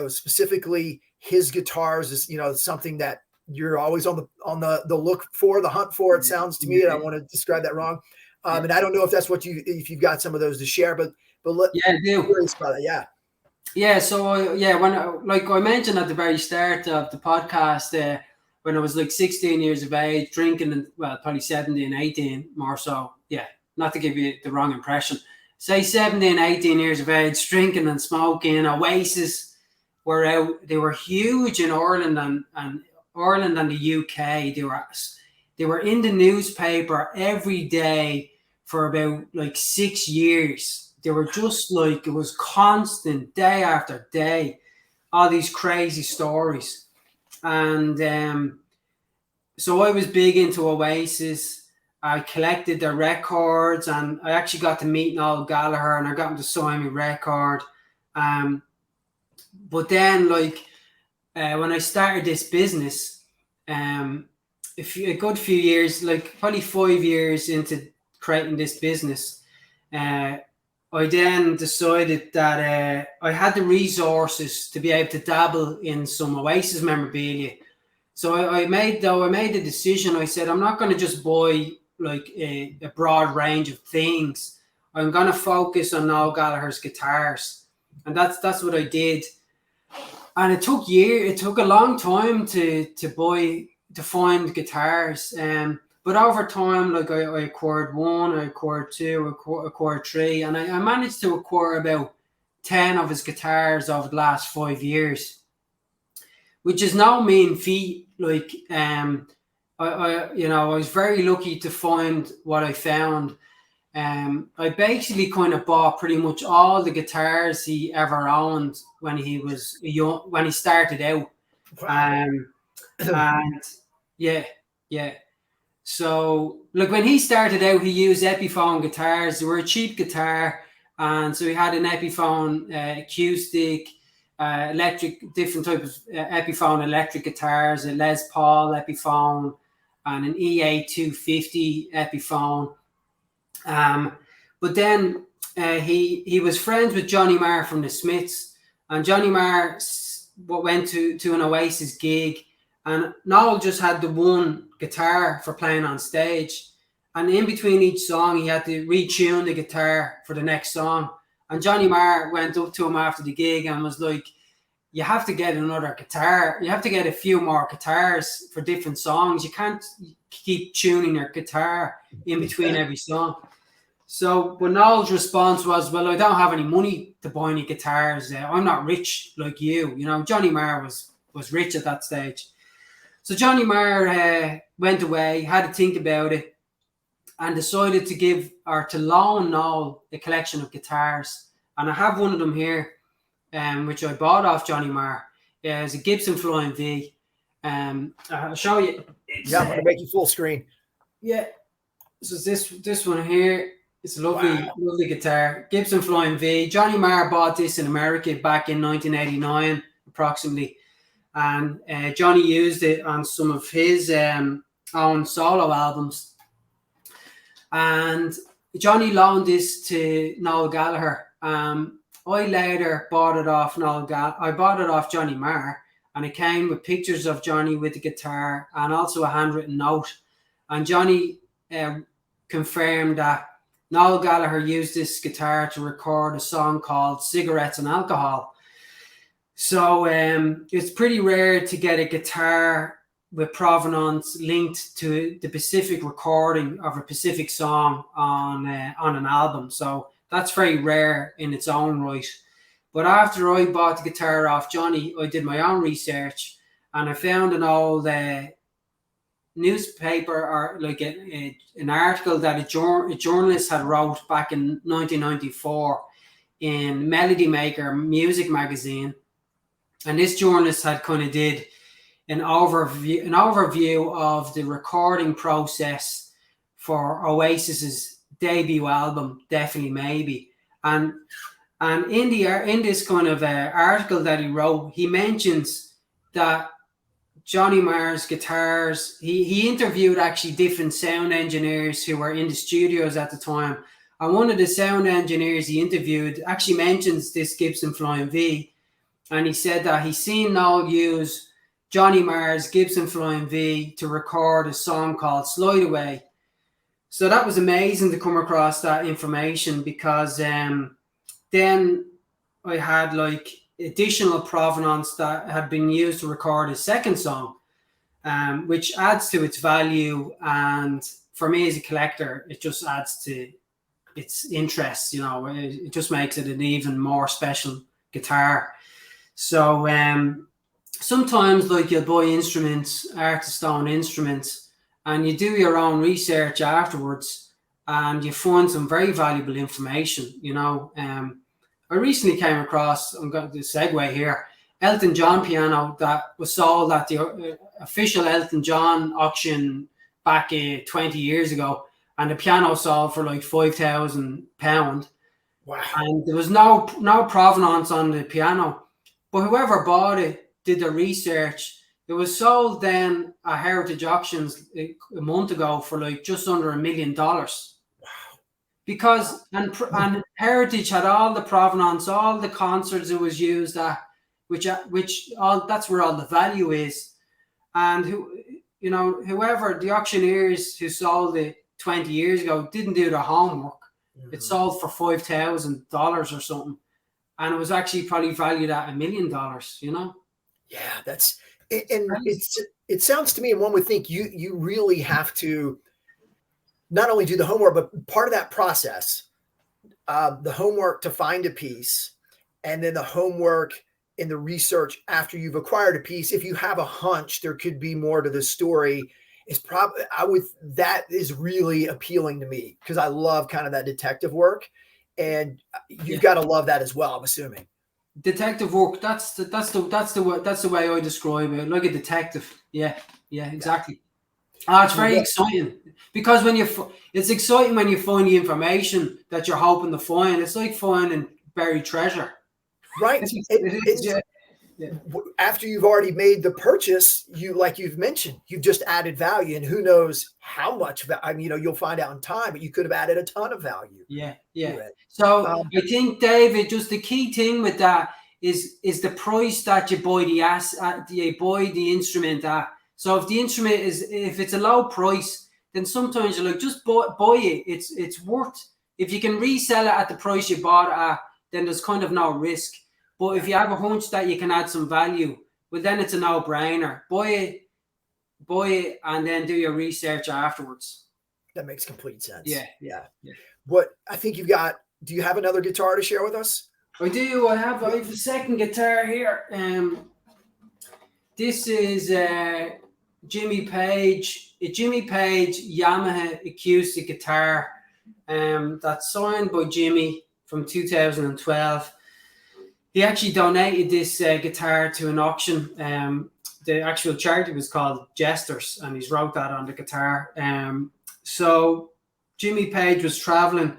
specifically his guitars is something that you're always on the hunt for. It sounds to me, and I want to describe that wrong. And I don't know if that's if you've got some of those to share, but I do. Yeah. So when like I mentioned at the very start of the podcast, when I was like 16 years of age, drinking, and probably 17, 18 more so. Yeah, not to give you the wrong impression. say 17, 18 years of age, drinking and smoking. Oasis were out. They were huge in Ireland and Ireland and the UK. They were in the newspaper every day for about like 6 years. They were just like, it was constant, day after day, all these crazy stories. And so I was big into Oasis. I collected their records, and I actually got to meet Noel Gallagher, and I got him to sign me record. But then, when I started this business, a good few years, like probably 5 years into creating this business, I then decided that I had the resources to be able to dabble in some Oasis memorabilia. So I made the decision. I said, I'm not going to just buy like a broad range of things. I'm going to focus on Noel Gallagher's guitars, and that's what I did. And it took a long time to find guitars. But over time, like I acquired one, I acquired two, I acquired three, and I managed to acquire about 10 of his guitars over the last 5 years, which is no mean feat. Like, I was very lucky to find what I found. I basically kind of bought pretty much all the guitars he ever owned when he was young, when he started out. Wow. And yeah. So, like, when he started out, he used Epiphone guitars. They were a cheap guitar, and so he had an Epiphone acoustic, electric, different type of Epiphone electric guitars, a Les Paul Epiphone, and an EA 250 Epiphone. But then he was friends with Johnny Marr from the Smiths, and Johnny Marr went to an Oasis gig, and Noel just had the one guitar for playing on stage, and in between each song he had to retune the guitar for the next song. And Johnny Marr went up to him after the gig and was like, you have to get another guitar, you have to get a few more guitars for different songs, you can't keep tuning your guitar in between every song. So, but Noel's response was, well, I don't have any money to buy any guitars, I'm not rich like you. Johnny Marr was rich at that stage. So Johnny Marr went away, had to think about it, and decided to loan Noel a collection of guitars. And I have one of them here, which I bought off Johnny Marr. It's a Gibson Flying V. I'll show you. I'm going to make you full screen. Yeah. So this one here, it's a lovely guitar. Gibson Flying V. Johnny Marr bought this in America back in 1989, approximately. And Johnny used it on some of his own solo albums. And Johnny loaned this to Noel Gallagher. I later bought it off I bought it off Johnny Marr, and it came with pictures of Johnny with the guitar and also a handwritten note. And Johnny confirmed that Noel Gallagher used this guitar to record a song called Cigarettes and Alcohol. So it's pretty rare to get a guitar with provenance linked to the specific recording of a specific song on an album. So that's very rare in its own right. But after I bought the guitar off Johnny, I did my own research, and I found an old newspaper, or like an article that a journalist had wrote back in 1994 in Melody Maker music magazine. And this journalist had kind of did an overview of the recording process for Oasis's debut album, Definitely Maybe. And in this kind of article that he wrote, he mentions that Johnny Marr's guitars, he interviewed actually different sound engineers who were in the studios at the time. And one of the sound engineers he interviewed actually mentions this Gibson Flying V. And he said that he's seen Noel use Johnny Marr's Gibson Flying V to record a song called Slide Away. So that was amazing to come across that information, because then I had like additional provenance that had been used to record a second song, which adds to its value. And for me as a collector, it just adds to its interest. You know, it just makes it an even more special guitar. So sometimes, like, you'll buy instruments, artist-owned instruments, and you do your own research afterwards, and you find some very valuable information. You know, I recently came across, I'm going to segue here, Elton John piano that was sold at the official Elton John auction back 20 years ago, and the piano sold for like £5,000. Wow. And there was no provenance on the piano, but whoever bought it did the research. It was sold then at Heritage Auctions a month ago for like just under $1 million. Wow. Because and Heritage had all the provenance, all the concerts it was used at, which all, that's where all the value is. And whoever the auctioneers who sold it 20 years ago didn't do their homework. It sold for $5,000 or something, and it was actually probably valued at $1 million. You know? Yeah, that's and it sounds to me, and one would think you really have to not only do the homework, but part of that process, the homework to find a piece, and then the homework in the research after you've acquired a piece. If you have a hunch there could be more to the story, is probably that is really appealing to me, because I love kind of that detective work, and you've got to love that as well, I'm assuming. Detective work, that's the way I describe it, like a detective. Yeah, exactly. It's very exciting, because it's exciting when you find the information that you're hoping to find. It's like finding buried treasure. Right. After you've already made the purchase, like you've mentioned, you've just added value, and who knows how much. I mean, you'll find out in time, but you could have added a ton of value. Yeah. So I think, David, just the key thing with that is the price that you buy the instrument at. So if the instrument if it's a low price, then sometimes you're like, just buy it. It's worth. If you can resell it at the price you bought it at, then there's kind of no risk. But if you have a hunch that you can add some value, well, then it's a no-brainer. Buy it, and then do your research afterwards. That makes complete sense. Yeah. What I think you've got. Do you have another guitar to share with us? I do. I have a second guitar here. This is Jimmy Page, a Jimmy Page Yamaha acoustic guitar. That's signed by Jimmy from 2012. He actually donated this guitar to an auction. The actual charity was called Jesters, and he's wrote that on the guitar. So Jimmy Page was traveling,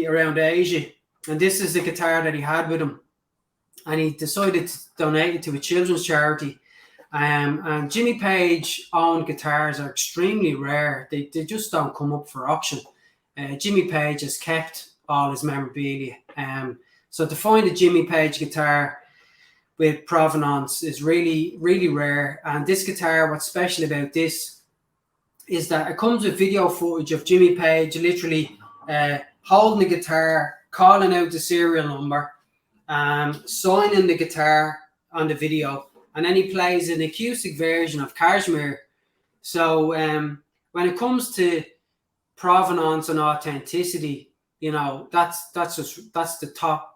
around Asia, and this is the guitar that he had with him, and he decided to donate it to a children's charity. And Jimmy Page owned guitars are extremely rare. They just don't come up for auction. Jimmy Page has kept all his memorabilia. So to find a Jimmy Page guitar with provenance is really, really rare. And this guitar, what's special about this is that it comes with video footage of Jimmy Page literally holding the guitar, calling out the serial number, signing the guitar on the video, and then he plays an acoustic version of Kashmir. So when it comes to provenance and authenticity, that's the top.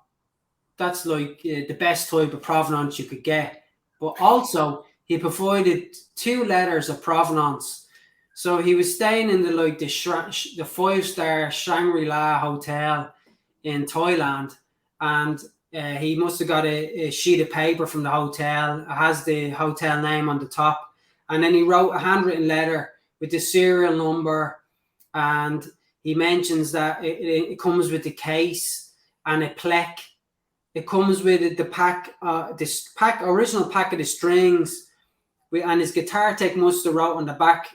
That's like the best type of provenance you could get. But also, he provided 2 letters of provenance. So he was staying in the 5-star Shangri-La hotel in Thailand, and he must have got a sheet of paper from the hotel. It has the hotel name on the top, and then he wrote a handwritten letter with the serial number, and he mentions that it comes with the case and a plec. It comes with the pack, original pack of the strings, and his guitar tech must have wrote on the back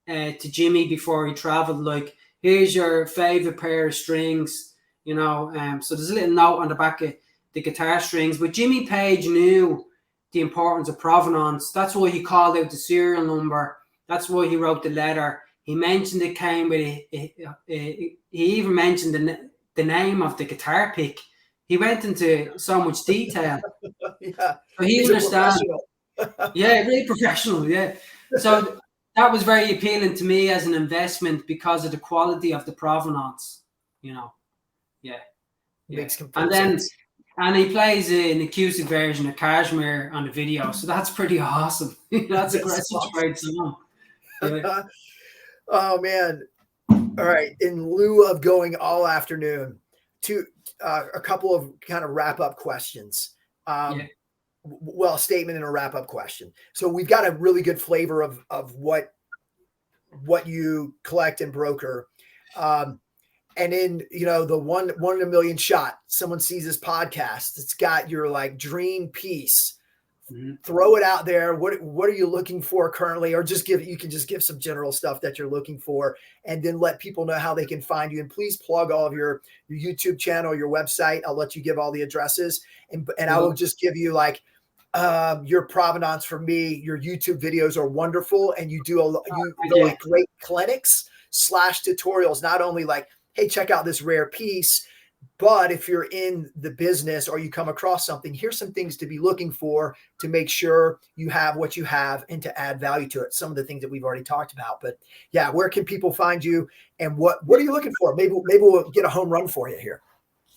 to Jimmy before he traveled, like, here's your favorite pair of strings, so there's a little note on the back of the guitar strings. But Jimmy Page knew the importance of provenance. That's why he called out the serial number. That's why he wrote the letter. He mentioned it came with he even mentioned the name of the guitar pick. He went into so much detail. Yeah, so he understands. Yeah, really professional. Yeah. So that was very appealing to me as an investment because of the quality of the provenance, Yeah. Makes And complete then, sense. and he plays an acoustic version of Kashmir on the video. So that's pretty awesome. That's such a great song. Yeah. Oh man. All right. In lieu of going all afternoon, a couple of kind of wrap up questions. Well, a statement and a wrap up question. So we've got a really good flavor of what you collect and broker. And in, the one in a million shot, someone sees this podcast, it's got your like dream piece. Mm-hmm. Throw it out there. What are you looking for currently? Or you can just give some general stuff that you're looking for, and then let people know how they can find you. And please plug all of your YouTube channel, your website. I'll let you give all the addresses, and I will just give you like your provenance for me. Your YouTube videos are wonderful, and you do like great clinics / tutorials. Not only like, hey, check out this rare piece, but if you're in the business or you come across something, here's some things to be looking for to make sure you have what you have and to add value to it. Some of the things that we've already talked about, but yeah, where can people find you, and what are you looking for? Maybe we'll get a home run for you here.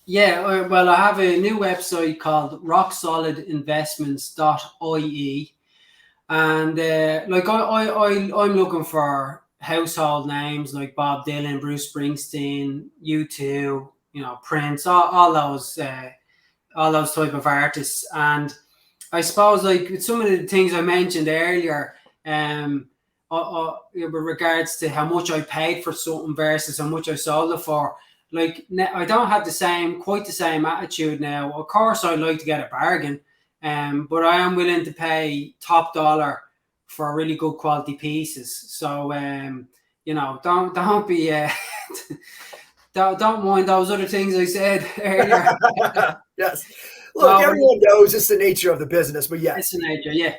Yeah, well, I have a new website called rocksolidinvestments.ie, and like I'm looking for household names like Bob Dylan, Bruce Springsteen, U2, Prince, all those type of artists. And I suppose like some of the things I mentioned earlier, with regards to how much I paid for something versus how much I sold it for. Like, I don't have quite the same attitude now. Of course, I'd like to get a bargain, but I am willing to pay top dollar for really good quality pieces. So, don't be, don't mind those other things I said earlier. Yes. Look, everyone knows it's the nature of the business, but yes. It's the nature, yeah.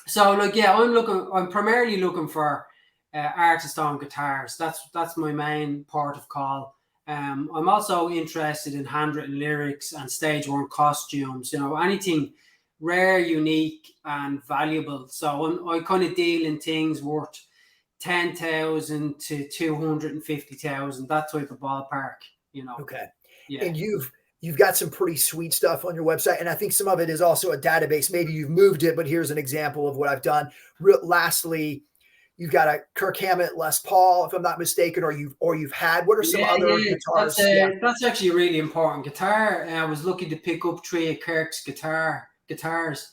So, like, yeah, I'm primarily looking for artist-owned guitars. That's my main port of call. I'm also interested in handwritten lyrics and stage one costumes, anything rare, unique, and valuable. So I kind of deal in things worth 10,000 to 250,000, that type of ballpark, Okay. Yeah. And you've got some pretty sweet stuff on your website, and I think some of it is also a database. Maybe you've moved it, but here's an example of what I've done. Lastly, you've got a Kirk Hammett Les Paul, if I'm not mistaken, or you've had. What are some other guitars? That's actually a really important guitar. I was lucky to pick up 3 of Kirk's guitars.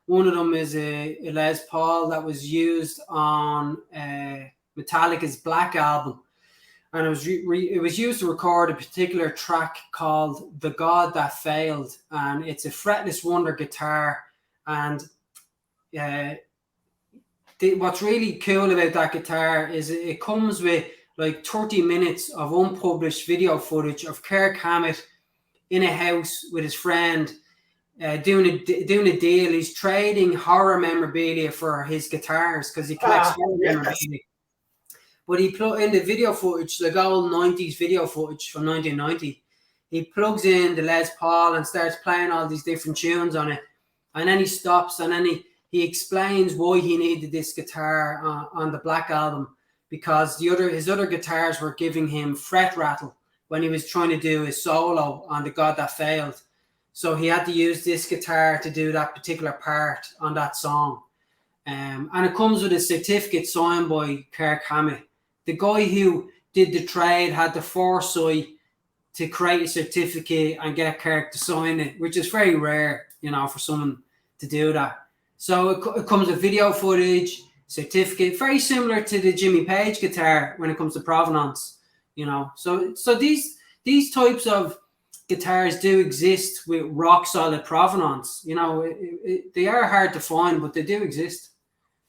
One of them is a Les Paul that was used on Metallica's Black album, and it was used to record a particular track called "The God That Failed," and it's a Fretless Wonder guitar. And what's really cool about that guitar is it comes with like 30 minutes of unpublished video footage of Kirk Hammett in a house with his friend, doing a deal. He's trading horror memorabilia for his guitars because he collects horror memorabilia. But he put in the video footage, like old 90s video footage from 1990. He plugs in the Les Paul and starts playing all these different tunes on it. And then he stops, and then he explains why he needed this guitar on the Black album, because his other guitars were giving him fret rattle when he was trying to do his solo on The God That Failed. So he had to use this guitar to do that particular part on that song. And it comes with a certificate signed by Kirk Hammett. The guy who did the trade had the foresight to create a certificate and get Kirk to sign it, which is very rare, for someone to do that. So it comes with video footage, certificate, very similar to the Jimmy Page guitar when it comes to provenance, So these types of guitars do exist with rock solid provenance. They are hard to find, but they do exist.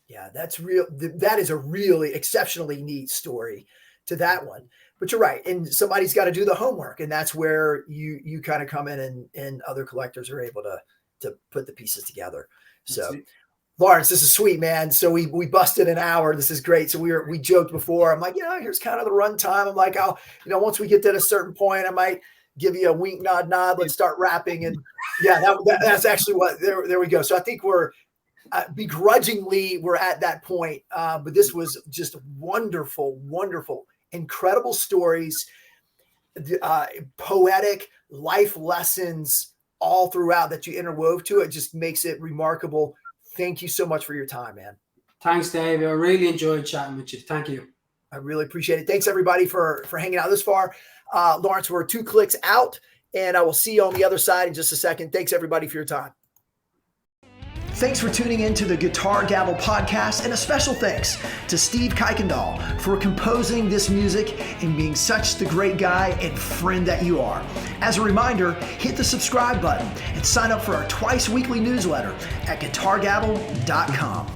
Yeah, that's real. That is a really exceptionally neat story to that one. But you're right, and somebody's got to do the homework, and that's where you kind of come in, and other collectors are able to put the pieces together. So, Laurence, this is sweet, man. So we busted an hour. This is great. So we joked before. I'm like, here's kind of the run time. I'm like, once we get to a certain point, I might give you a wink, nod. Let's start rapping. And yeah, that's actually what. There we go. So I think we're begrudgingly we're at that point. But this was just wonderful, incredible stories, poetic life lessons all throughout that you interwove to it. Just makes it remarkable. Thank you so much for your time, man. Thanks, Dave. I really enjoyed chatting with you. Thank you. I really appreciate it. Thanks everybody for hanging out this far. Laurence, we're 2 clicks out, and I will see you on the other side in just a second. Thanks everybody for your time. Thanks for tuning in to the Guitar Gavel podcast, and a special thanks to Steve Kuykendall for composing this music and being such the great guy and friend that you are. As a reminder, hit the subscribe button and sign up for our twice weekly newsletter at guitargavel.com.